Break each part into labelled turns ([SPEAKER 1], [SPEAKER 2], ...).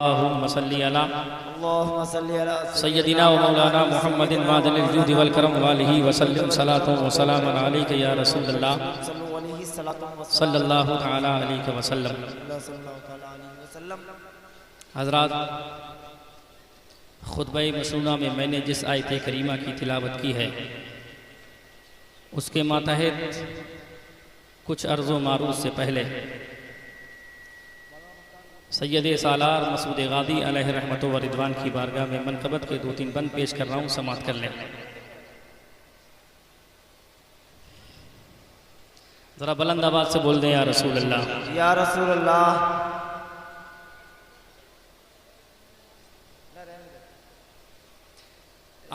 [SPEAKER 1] अल्लाहुम्मा सल्ली अला सय्यदिना व मौलाना मुहम्मदिन वादिल जुद वल करम वालिहि वसल्लम सलातो व सलामन अलैका या रसूलल्लाह सल्लल्लाहु तआला अलैहि वसल्लम। हज़रात, खुतबा मसनूना में मैंने जिस आयत करीमा की तिलावत की है उसके मातहत कुछ अर्ज़ व मारूज़ से पहले सैयद सालार मसूद गादी अलैहि रहमत व रिदवान की बारगाह में मनक़बत के 2-3 बंद पेश कर रहा हूँ, समात कर लें। ज़रा बुलंद आवाज़ से बोल दें या रसूल अल्लाह,
[SPEAKER 2] या रसूल अल्लाह।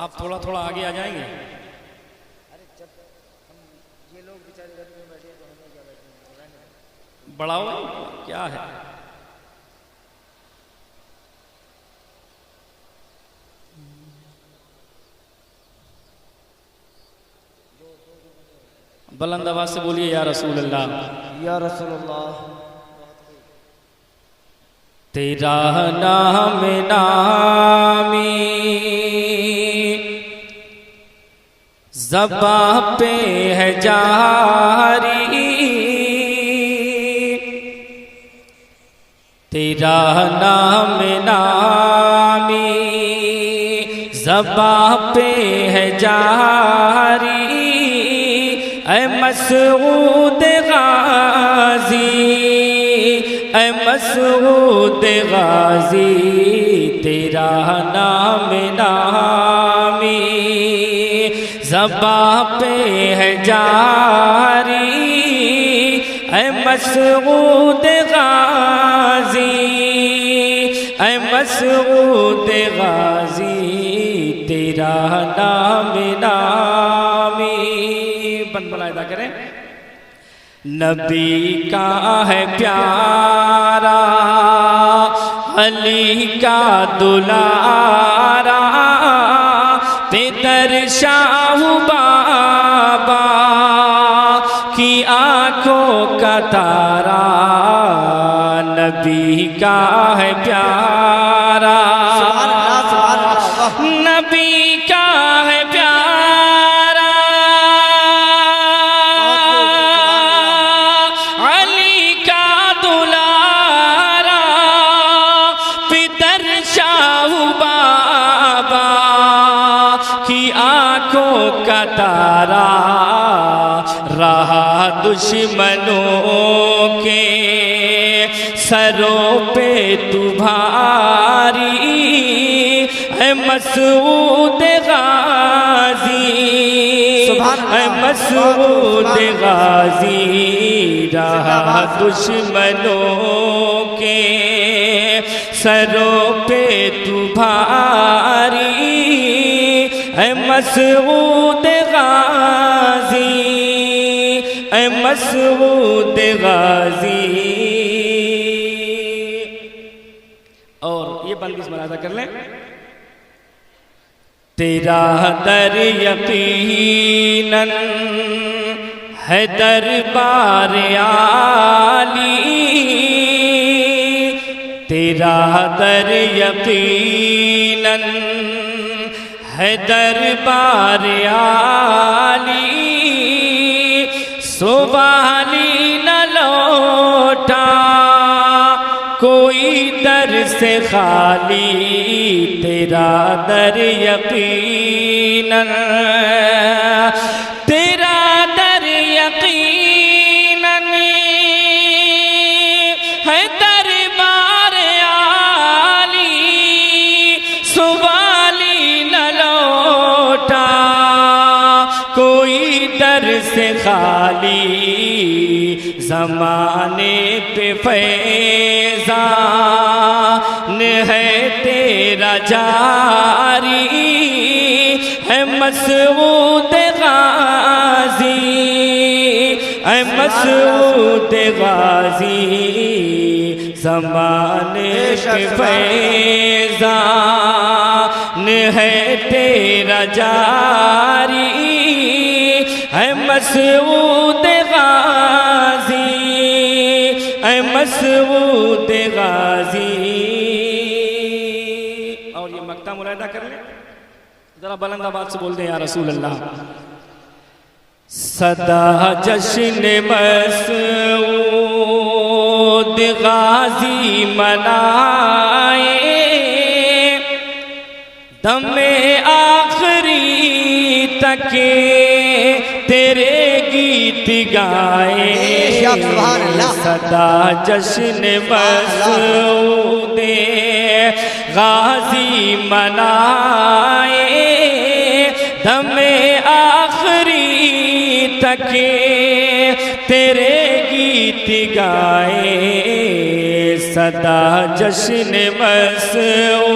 [SPEAKER 1] आप थोड़ा थोड़ा आगे आ जाएंगे।
[SPEAKER 2] अरे जब हम ये लोग बेचारे घर में बैठे तो हमें क्या बैठे,
[SPEAKER 1] बढ़ाओ, क्या है। बुलंद आवाज़ से बोलिए या रसूल अल्लाह,
[SPEAKER 2] या रसूल अल्लाह।
[SPEAKER 1] तेरा नाम नामी ज़बां पे है जारी, तेरा नाम नामी ज़बां पे है जारी। ऐ मसूद गाजी, ऐ मसूद गाजी, तेरा नाम नामी ज़बां पे है जारी। ऐ मसूद गाजी, ऐ मसूद गाजी, तेरा नाम नामी। बंद अदा करें। नबी का है प्यारा, अली का दुलारा, पितर शाहू बाबा की आंखों का तारा। नबी का है प्यारा, नबी का है प्यारा, अली का दुलारा, पितर शाहू बाबा की आंखों का तारा। रहा दुश्मनों के सरों पे तू भारी। ऐ मसूद गाजी, ऐ मसूद गाजी, रहा दुश्मनों के सरों पे तू भारी। ऐ मसूद गाजी, ऐ मसूद गाजी। और ये बंद इस मरादा कर लें। तेरा दर यकीनन है दरबार आली, तेरा दर यकीनन है दरबार आली। सुवाली न लौटा कोई दर से खाली, तेरा दर यकीनन, तेरा दर यकीनन है दरबार आली। सुवाली न लौटा कोई दर से खाली, ज़माने पे फैज़ान है तेरा जारी। है मसूद गाजी, है मसूद गाजी, ज़माने पे फैज़ान है तेरा जारी। है मसूद गाजी, ऐ मसूद गाजी। मक्ता मुलायदा कर ले, जरा बुलंद आवाज से बोल दें या रसूल अल्लाह। सदा जश्न मसूद गाजी मनाए, दमे आखिरी तके तेरे गीत गाए। सदा जश्न मसूद गाजी मनाए, दमे आखिरी तके तेरे गीत गाए। सदा जश्न मसूद,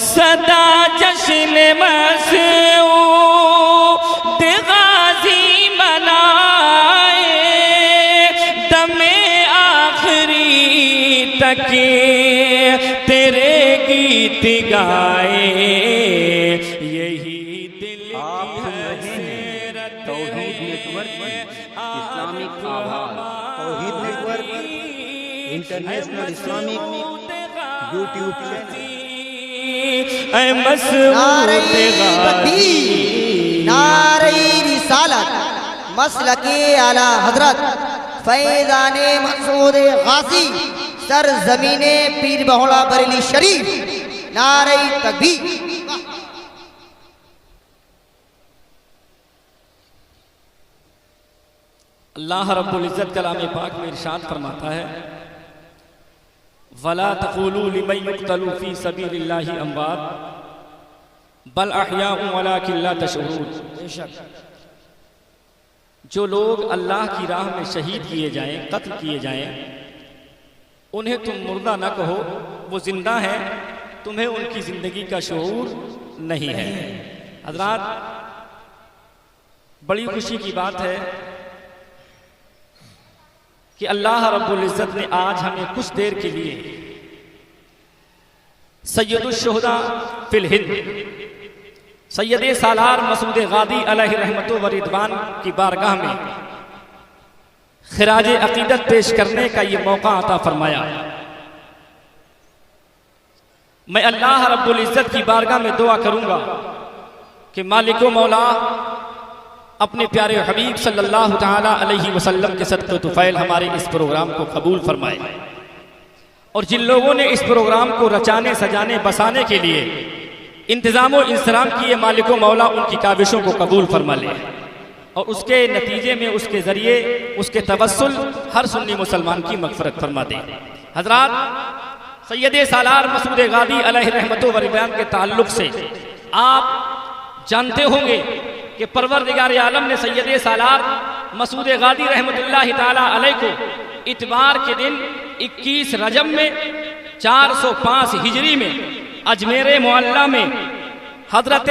[SPEAKER 1] सदा जश्न मसूद गाजी मनाए, दमे आखिरी तके तेरे गीत गाए। यही दिल
[SPEAKER 3] आप सुन रहे हैं तौहीद नेटवर्क इस्लामिक आवाज, Tauheed network international Islamic YouTube channel.
[SPEAKER 4] नारे तकबीर, नारे रिसालत, मसलके आला हजरत फैज़ाने मसूद गाज़ी सर ज़मीने पीर बहुला बरेली शरीफ। नारे तकबीर।
[SPEAKER 1] अल्लाह रब्बुल इज़्ज़त कलाम पाक में इरशाद फरमाता है, वला तक़ूलू लिमन युक़्तलू फ़ी सबीलिल्लाहि अमवात बल अहयाउन वलाकिन ला तशऊरून। जो लोग अल्लाह की राह में शहीद किए जाएं, कत्ल किए जाएं, उन्हें तुम मुर्दा न कहो, वो जिंदा हैं, तुम्हें उनकी जिंदगी का शऊर नहीं है। हज़रात, बड़ी खुशी की बात है कि अल्लाह रब्बुल इज़्ज़त ने आज हमें कुछ देर के लिए सैयदुश शुहदा फिल हिंद सैयद सालार मसूद गादी अलैहि रहमतो व रिदवान की बारगाह में खिराज अकीदत पेश करने का ये मौका अता फरमाया। मैं अल्लाह रब्बुल इज़्ज़त की बारगाह में दुआ करूंगा कि मालिको मौला अपने प्यारे हबीब सल्लल्लाहु ताला अलैहि वसल्लम के सदक़े तुफ़ैल हमारे इस प्रोग्राम को कबूल फरमाए, और जिन लोगों ने इस प्रोग्राम को रचाने सजाने बसाने के लिए इंतज़ाम व इंसराम किए, मालिको मौला उनकी काविशों को कबूल फरमा ले, और उसके नतीजे में उसके ज़रिए उसके तवस्सुल हर सुन्नी मुसलमान की मग़फ़िरत फरमा दे। हज़रात, सैयद सालार मसूद गादी अलैहि रहमतो व रिदवान के ताल्लुक़ से आप जानते होंगे कि परवरदिगार आलम ने सैयद सालार मसूद गादी रहमतुल्लाहि ताला अलैह को इतवार के दिन 21 रजब में 405 हिजरी में अजमेर मोहल्ला में हजरत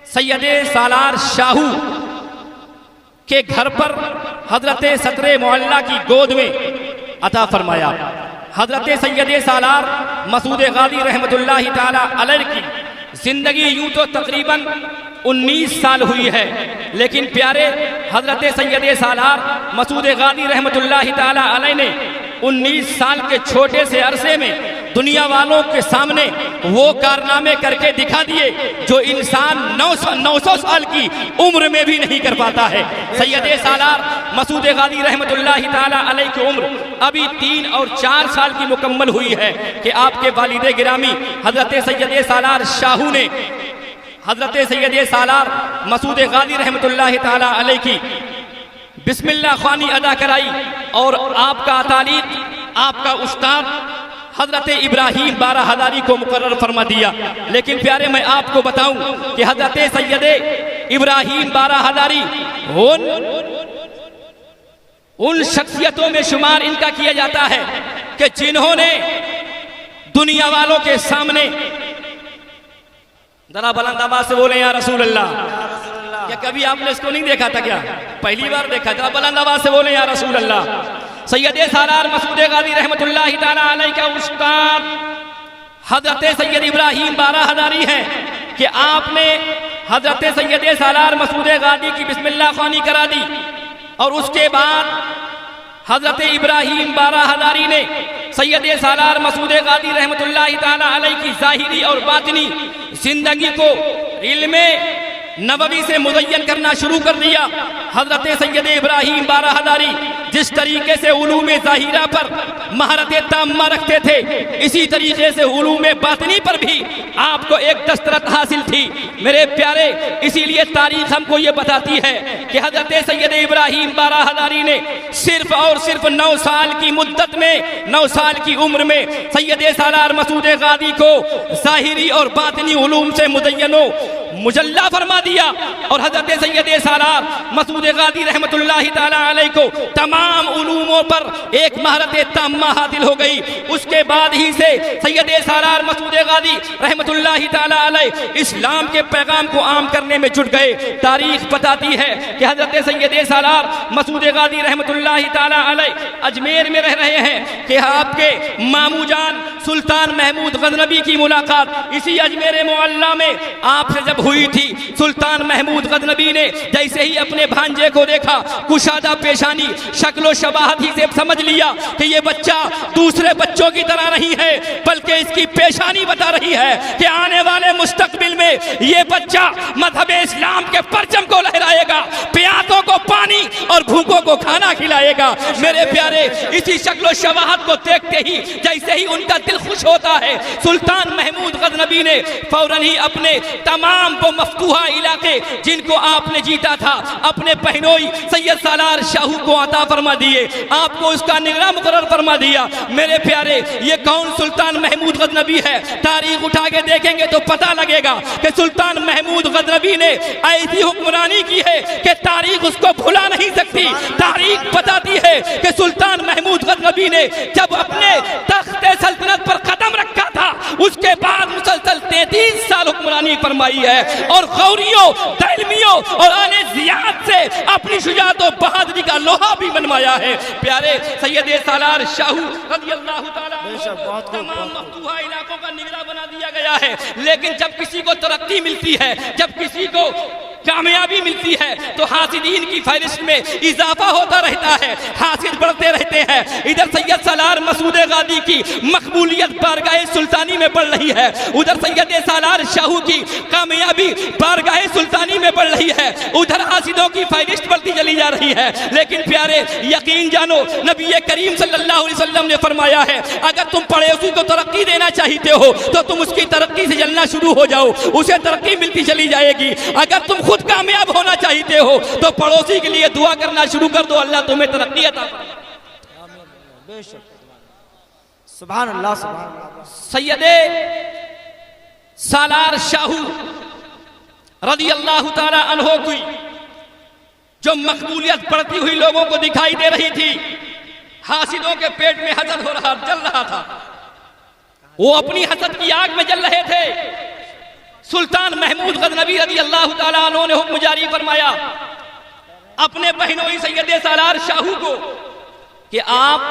[SPEAKER 1] सैयद सालार शाहू के घर पर हजरत सदरे मोहल्ला की गोद में अता फरमाया। हजरत सैयद सालार मसूद गादी रहमतुल्लाहि ताला अलैह की जिंदगी यूं तो तकरीबन 19 साल हुई है, लेकिन प्यारे हजरत सैयद सालार मसूद गादी रहमतुल्लाहि ताला अलैह ने 19 साल के छोटे से अरसे में दुनिया वालों के सामने वो कारनामे करके दिखा दिए जो इंसान 900 साल की उम्र में भी नहीं कर पाता है। सैयद सालार मसूद गादी रहमतुल्लाहि ताला अलैह की उम्र अभी 3 और 4 साल की मुकम्मल हुई है कि आपके वालिदे गिरामी हजरत सैयद सालार शाहू ने हजरत सैयद सालार मसूद गादी रहमतुल्लाहि ताला अलैह की बिस्मिल्लाह ख्वानी अदा कराई, और आपका तालीम आपका उस्ताद हजरत इब्राहीम बारा हज़ारी को मुकर्रर फरमा दिया। लेकिन प्यारे, मैं आपको बताऊं कि हजरत सैयद इब्राहीम बारा हज़ारी उन शख्सियतों में शुमार इनका किया जाता है कि जिन्होंने दुनिया वालों के सामने, जरा बुलंद आवाज से बोले या रसूल अल्लाह। क्या कभी आपने इसको नहीं देखा था? क्या पहली बार देखा? जरा बुलंद आवाज से बोले या रसूल अल्लाह। सैयद सालार मसूद गादी रहमतुल्लाहि ताला अलैह का उस्ताद हजरत सैयद इब्राहीम बारा हज़ारी है कि आपने हजरत सैयद सालार मसूद गादी की बिस्मिल्लाह ख्वानी करा दी, और उसके बाद हजरत इब्राहीम बारा हज़ारी ने सैयद सालार मसूद गादी रहमतुल्लाहि ताला अलैहि की ज़ाहिरी और बातिनी जिंदगी को इल्म नबवी से मुज़य्यन करना शुरू कर दिया। हज़रत सैयद इब्राहीम बाराहदारी जिस तरीके से उलूम ज़ाहिरा पर महारत ताम्मा रखते थे, इसी तरीके से उलूम बातिनी पर भी आपको एक दस्तरत हासिल थी मेरे प्यारे। इसीलिए तारीख हमको ये बताती है कि हज़रत सैयद इब्राहीम बाराहदारी ने सिर्फ और सिर्फ 9 साल की मुद्दत में, 9 साल की उम्र में सैयद सालार मसूद गादी को ज़ाहिरी और बातिनी उलूम से मुज़य्यनो मुजल्ला फरमा दिया। और हज़रत सैयद सालार मसूद गादी रहमतुल्लाहि ताला अलैहि को तमाम उलूमों पर एक महारत ताम्मा हासिल हो गई। उसके बाद ही से सैयद सालार मसूद गादी रहमतुल्लाहि ताला अलैहि इस्लाम के पैगाम को आम करने में जुट गए। तारीख बताती है कि हज़रत सैयद सालार मसूद गादी रहमतुल्लाहि ताला अलैहि अजमेर में रह रहे हैं कि आपके मामू जान सुल्तान महमूद गजनबी की मुलाकात इसी अजमेर मुअल्ला में आपसे जब हुई थी। सुल्तान महमूद गजनबी ने जैसे ही अपने भांजे को देखा, कुशादा पेशानी, शक्लो शबाहत ही से समझ लिया कि ये बच्चा दूसरे बच्चों की तरह नहीं है, बल्कि इसकी पेशानी बता रही है कि आने वाले मुस्तकबिल में ये बच्चा मजहब इस्लाम के परचम को लहराएगा, प्यासों को पानी और भूखों को खाना खिलाएगा। मेरे प्यारे, इसी शक्लो शबाहत को देखते ही जैसे ही उनका दिल खुश होता है, सुल्तान महमूद गजनबी ने फौरन ही अपने तमाम वो मफतूहा इलाके जिनको आपने जीता था अपने बहनोई सैयद सालार शाहू को अता फरमा दिए, आपको उसका निगरान मुकर्रर फरमा दिया। मेरे प्यारे, ये कौन सुल्तान महमूद गजनबी है? तारीख उठा के देखेंगे तो पता लगेगा कि सुल्तान महमूद गजनबी ने ऐसी हुक्मरानी की है कि तारीख उसको भुला नहीं सकती। तारीख बताती है कि सुल्तान महमूद गजनबी ने जब अपने तख्ते सल्तनत पर कदम रखा था, उसके बाद मुसलसल 33 साल हुक्मरानी फरमाई है और गौरियों, दैलमियों और आले ज़ियाद से अपनी शुजाअत और बहादुरी का लोहा भी बनवाया है। प्यारे सैयद सालार शाहू रज़ियल्लाहु ताला तमाम मफ्तूहा इलाकों का निगरान बना दिया गया है। लेकिन जब किसी को तरक्की मिलती है, जब किसी को कामयाबी मिलती है, तो हासिदीन की फहरिस्त में इजाफा होता रहता है, हासिद बढ़ते रहते हैं। इधर सैयद सालार मसूद गादी की मकबूलियत बारगाह सुल्तानी में बढ़ रही है, उधर सैयद सालार शाहू की कामयाबी बारगाह सुल्तानी में बढ़ रही है, उधर हासिदों की फहरिस्त बढ़ती चली जा रही है। लेकिन प्यारे, यकीन जानो, नबी करीम सल्लल्लाहु अलैहि वसल्लम ने फरमाया है, अगर तुम पड़ोसी को तरक्की देना चाहते हो तो तुम उसकी तरक्की से जलना शुरू हो जाओ, उसे तरक्की मिलती चली जाएगी। अगर तुम खुद कामयाब होना चाहते हो तो पड़ोसी के लिए दुआ करना शुरू कर दो, अल्लाह तुम्हें तरक्की अता फरमाए।
[SPEAKER 2] बेशक, सुभान अल्लाह, सुभान अल्लाह।
[SPEAKER 1] सैयदे सालार शाहू रज़ियल्लाहु ताला अन्हो की जो मकबूलियत बढ़ती हुई लोगों को दिखाई दे रही थी, हासिदों के पेट में हसद हो रहा, जल रहा था, वो अपनी हसद की आग में जल रहे थे। सुल्तान महमूद गजनबी रज़ियल्लाहु ताला अन्हु ने हुक्म जारी फरमाया अपने बहनोई सैयद सालार शाहू को कि आप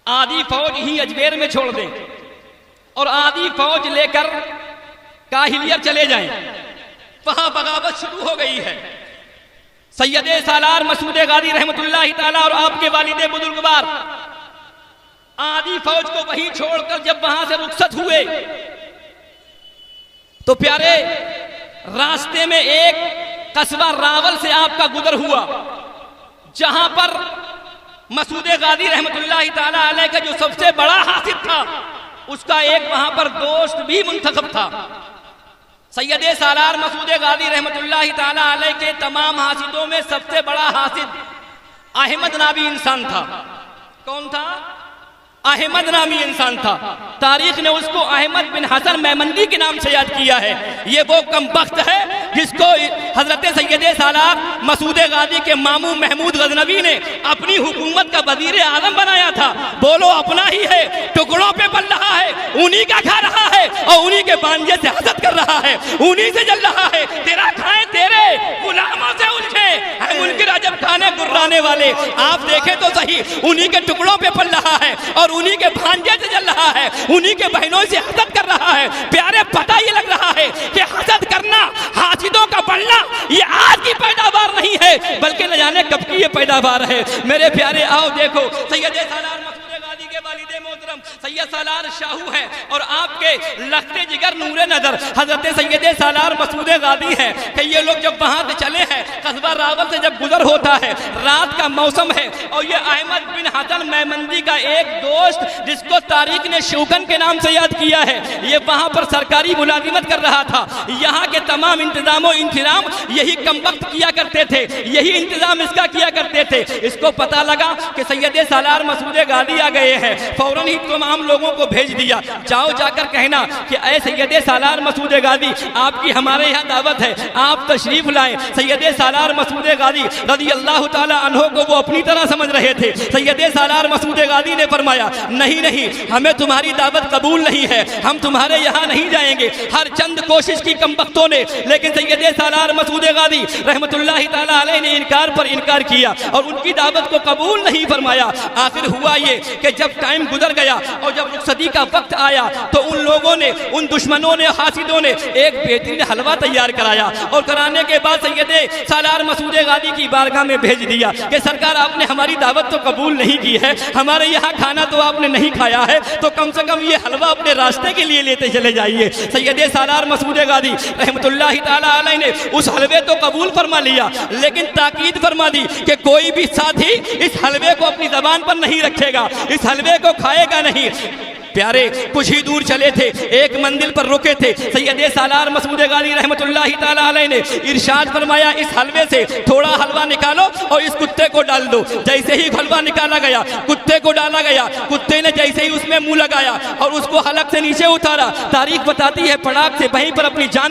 [SPEAKER 1] आधी फौज ही अजमेर में छोड़ दें और आधी फौज लेकर काहिलिया चले जाएं। वहां बगावत शुरू हो गई है। सैयद सालार मसूद गादी रहमतुल्लाहि ताला और आपके वालिद बुजुर्गवार आधी फौज को वहीं छोड़कर जब वहां से रुखसत हुए तो प्यारे, रास्ते में एक कस्बा रावल से आपका गुजर हुआ, जहां पर मसूद गादी रहमतुल्लाहि ताला अलैह का जो सबसे बड़ा हासिद था, उसका एक वहां पर दोस्त भी मुंतखब था। सैयद सालार मसूद गादी रहमतुल्लाहि ताला अलैह के तमाम हासिदों में सबसे बड़ा हासिद अहमद नामी इंसान था। कौन था? अहमद नामी इंसान था। तारीख ने उसको अहमद बिन हसन मेमंदी के नाम से याद किया है। ये वो कमबख्त है जिसको हजरत सैयद सालार मसूद गादी के मामू महमूद गजनबी ने अपनी हुकूमत का वजीर आजम बनाया था। बोलो, अपना ही है, टुकड़ों पे बन रहा है, उन्हीं का खा रहा है और उन्हीं के बांजे से हसद कर रहा है, उन्हीं से जल रहा है। तेरा खाए तेरे गुलामों से उलझे हम उनके राजब खाने गुर्राने वाले। आप देखें तो सही, उन्हीं के टुकड़ों पे पल रहा है और उन्हीं के भांजे से जल रहा है, उन्हीं के बहनों से हसद कर रहा है। प्यारे, पता ये लग रहा है कि हसद करना, हासिदों का बढ़ना, ये आज की पैदावार नहीं है, बल्कि न जाने कब की ये पैदावार है। मेरे प्यारे, आओ देखो, सैयद सालार मसूद गादी के सैयद सालार शाहू हैं और आपके लखते जिगर नूरे नजर हजरत सैयद सालार मसूद गादी हैं कि ये लोग जब वहां से चले हैं कस्बा रावल से जब गुजर होता है, रात का मौसम है और ये अहमद बिन हसन मैमंदी का एक दोस्त जिसको तारीख ने शौकन के नाम से याद किया है, ये वहां पर सरकारी मुलाजिमत कर रहा था। यहाँ के तमाम इंतजाम इंतजाम यही कमबख्त किया करते थे, यही इंतजाम इसका किया करते थे। इसको पता लगा कि सैयद सालार मसूद गादी आ गए हैं, फौरन ही तमाम लोगों को भेज दिया, जाओ जाकर कहना कि ऐ सैयद सालार मसूद गादी आपकी हमारे यहाँ दावत है, आप तशरीफ लाएं। सैयद सालार मसूद गादी रज़ी अल्लाह ताला अन्हो को वो अपनी तरह समझ रहे थे। सैयद सालार मसूद गादी ने फरमाया नहीं नहीं, हमें तुम्हारी दावत कबूल नहीं है, हम तुम्हारे यहाँ नहीं जाएंगे। हर चंद कोशिश की कमबख्तों ने, लेकिन सैयद सालार मसूद गादी रहमतुल्लाहि ताला अलैह ने इनकार पर इनकार किया और उनकी दावत को कबूल नहीं फरमाया। आखिर हुआ ये कि जब टाइम गुजर गया और जब रुखसती का वक्त आया तो उन लोगों ने, उन दुश्मनों ने, हासिदों ने एक बेहतरीन हलवा तैयार कराया और कराने के बाद सैयद सालार मसूद गादी की बारगाह में भेज दिया कि सरकार आपने हमारी दावत तो कबूल नहीं की है, हमारे यहाँ खाना तो आपने नहीं खाया है, तो कम से कम ये हलवा अपने रास्ते के लिए लेते चले जाइए। सैयद सालार मसूद गादी रहमतुल्लाहि ताला अलैह ने उस हलवे तो कबूल फरमा लिया, लेकिन ताकीद फरमा दी कि कोई भी साथी इस हलवे को अपनी जबान पर नहीं रखेगा, इस हलवे को खाएगा नहीं। प्यारे कुछ ही दूर चले थे, एक मंजिल पर रुके थे, सैयद सालार मसूद गादी रहमतुल्लाहि ताला अलैह ने इरशाद फरमाया इस हलवे से थोड़ा हलवा निकालो और इस कुत्ते को डाल दो। जैसे ही हलवा निकाला गया, कुत्ते को डाला गया, कुत्ते ने जैसे ही उसमें मुंह लगाया और उसको हलक से नीचे उतारा, तारीख बताती है फटाक से वहीं पर अपनी जान